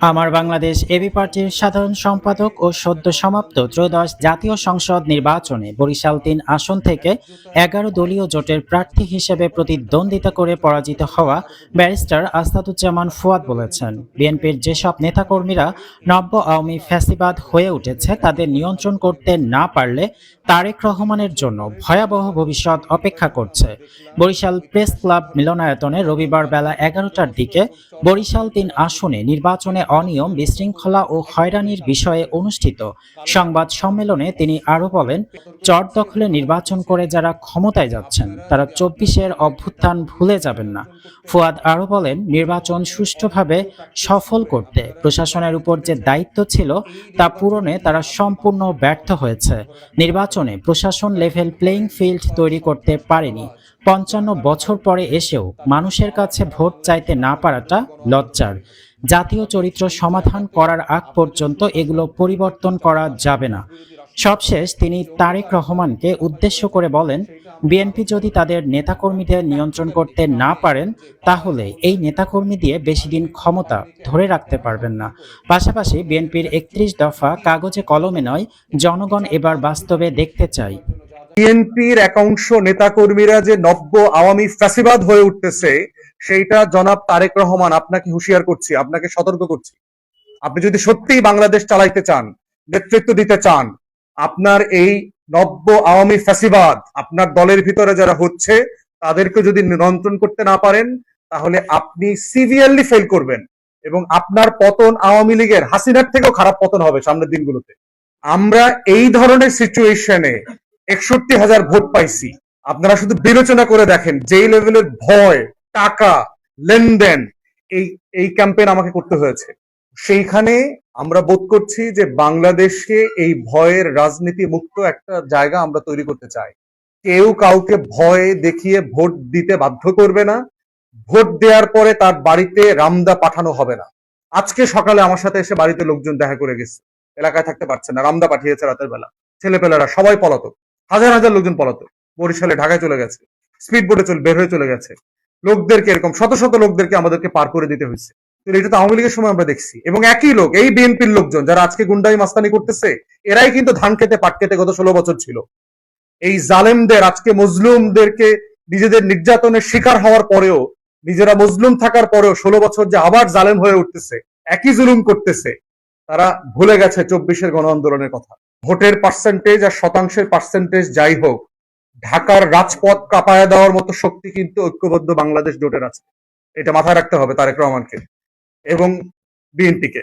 আমার বাংলাদেশ এবি পার্টির সাধারণ সম্পাদক ও সদ্য সমাপ্ত ত্রয়োদশ জাতীয় সংসদ নির্বাচনে বরিশাল-৩ আসন থেকে ১১ দলীয় জোটের প্রার্থী হিসেবে প্রতিদ্বন্দ্বিতা করে পরাজিত হওয়া ব্যারিস্টার আসাদুজ্জামান ফুয়াদ বলেছেন, বিএনপির যেসব নেতাকর্মীরা নব্য আওয়ামী ফ্যাসিবাদ হয়ে উঠেছে তাদের নিয়ন্ত্রণ করতে না পারলে তারেক রহমানের জন্য ভয়াবহ ভবিষ্যৎ অপেক্ষা করছে। বরিশাল প্রেস ক্লাব মিলনায়তনে রবিবার বেলা ১১টার দিকে বরিশাল-৩ আসনে নির্বাচনে অনিয়ম, বিশৃঙ্খলা ও হয়রানির বিষয়ে অনুষ্ঠিত সংবাদ সম্মেলনে তিনি আরও বলেন, চর দখলে নির্বাচন করে যারা ক্ষমতায় যাচ্ছেন তারা ২৪-এর অভ্যুত্থান ভুলে যাবেন না। ফুয়াদ আরও বলেন, নির্বাচন সুষ্ঠুভাবে সফল করতে প্রশাসনের উপর যে দায়িত্ব ছিল তা পূরণে তারা সম্পূর্ণ ব্যর্থ হয়েছে। নির্বাচনে প্রশাসন লেভেল প্লেইং ফিল্ড তৈরি করতে পারেনি। ৫৫ বছর পরে এসেও মানুষের কাছে ভোট চাইতে না পারাটা লজ্জার। জাতীয় চরিত্র সমাধান করার আগ পর্যন্ত এগুলো পরিবর্তন করা যাবে না। সবশেষ তিনি তারেক রহমানকে উদ্দেশ্য করে বলেন, বিএনপি যদি তাদের নেতাকর্মীদের নিয়ন্ত্রণ করতে না পারেন তাহলে এই নেতাকর্মী দিয়ে বেশি দিন ক্ষমতা ধরে রাখতে পারবেন না। পাশাপাশি বিএনপির ৩১ দফা কাগজে কলমে নয়, জনগণ এবার বাস্তবে দেখতে চাই। বিএনপির একাংশ নেতাকর্মীরা যে নব্য আওয়ামী ফ্যাসিবাদ হয়ে উঠতেছে সেইটা জনাব তারেক রহমান আপনাকে হুঁশিয়ার করছি, আপনাকে সতর্ক করছি। আপনি যদি সত্যিই বাংলাদেশ চালাইতে চান, নেতৃত্ব দিতে চান, আপনার এই নব্য আওয়ামী ফ্যাসিবাদ আপনার দলের ভিতরে যারা হচ্ছে তাদেরকে যদি নিয়ন্ত্রণ করতে না পারেন তাহলে আপনি সিভিয়ারলি ফেল করবেন এবং আপনার পতন আওয়ামী লীগের হাসিনার থেকেও খারাপ পতন হবে সামনের দিনগুলোতে। আমরা এই ধরনের সিচুয়েশনে ৬১,০০০ ভোট পাইছি। আপনারা শুধু বিবেচনা করে দেখেন যেই লেভেলের ভয়, টাকা, লেনদেন এই ক্যাম্পেইন আমাকে করতে হয়েছে। সেইখানে আমরা বোধ করছি যে বাংলাদেশকে এই ভয়ের রাজনীতি মুক্ত একটা জায়গা আমরা তৈরি করতে চাই। কেউ কাউকে ভয় দেখিয়ে ভোট দিতে বাধ্য করবে না। ভোট দেওয়ার পরে তার বাড়িতে রামদা পাঠানো হবে না। আজকে সকালে আমার সাথে এসে বাড়িতে লোকজন দেখা করে গেছে, এলাকায় থাকতে পারছে না, রামদা পাঠিয়েছে রাতের বেলা। ছেলেপেলেরা সবাই পলাতক, হাজার হাজার লোকজন পলাতক, বরিশালে ঢাকায় চলে গেছে, স্পিড বোটে বের হয়ে চলে গেছে। লোকদেরকে এরকম শত শত লোকদেরকে আমাদেরকে পার করে দিতে হয়েছে। এটা তো আওয়ামী লীগের সময় আমরা দেখছি। এবং একই লোক, এই বিএনপির লোকজন যারা আজকে গুন্ডামি মাস্তানি করতেছে, এরাই কিন্তু ধান খেতে পাট খেতে গত ১৬ বছর ছিল। এই জালেমদের, আজকে মজলুমদেরকে নিজেদের নির্যাতনের শিকার হওয়ার পরেও, নিজেরা মজলুম থাকার পরেও ১৬ বছর যে আবার জালেম হয়ে উঠতেছে, একই জুলুম করতেছে, তারা ভুলে গেছে ২৪-এর গণ আন্দোলনের কথা। ভোটের পার্সেন্টেজ আর শতাংশের পার্সেন্টেজ যাই হোক, ঢাকার রাজপথ কাঁপায় দেওয়ার মতো শক্তি কিন্তু ঐক্যবদ্ধ বাংলাদেশ জোটের আছে। এটা মাথায় রাখতে হবে তারেক রহমানকে এবং বিএনপিকে।